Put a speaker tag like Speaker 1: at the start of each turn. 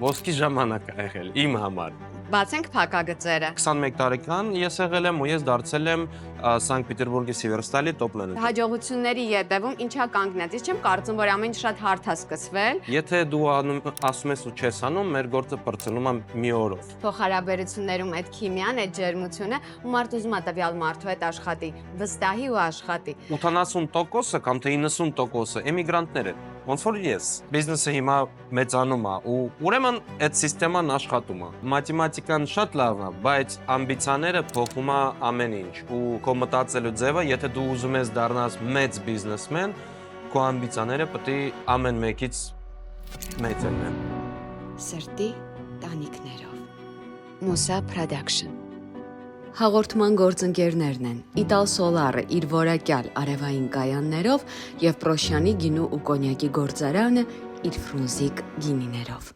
Speaker 1: ոսկի ժամանակ է եղել իմ համար։
Speaker 2: Բացենք փակագծերը։
Speaker 1: 21 տարեկան ես եղել եմ ու ես դարձել եմ Սանկտ Պետերբուրգի Սիվերստալի տոպ մենեջեր։
Speaker 2: Հաջողությունների ետևում ինչա կանգնած։ Ես չեմ կարծում, որ ամեն ինչ շատ հարթ է սկսվել։
Speaker 1: Եթե դու ասում ես ու չես անում, մեր գործը պրծնում է մի օրով։
Speaker 2: Փոխհարաբերություններում այդ քիմիան, այդ ջերմությունը, ու մարդ ուզում է տվյալ մարդու հետ աշխատի, վստահի ու աշխատի։
Speaker 1: 80%-ը կամ թե 90%-ը էմիգրանտներ են։ Ոնց որ ես։ Բիզնեսը հիմա մեծանում է ու ուրեմն այդ սիստեման աշխատում է։ Մաթեմատիկան շատ լավ է, բայց ամբիցիաները փոխում է ամեն ինչ։ Ու քո մտածելու ձևը, եթե դու ուզում ես դառնալ մեծ բիզնեսմեն, քո ամբիցիաները պետք է ամեն մեկից մեծ լինեն։
Speaker 2: Սրտի տանիքներով։ Musa Production Հաղորդման գործընկերներն են Ital Solar-ը իր որակյալ արևային կայաններով եւ Պրոշյանի գինու ու կոնյակի գործարանը իր ֆրունզիկ գինիներով։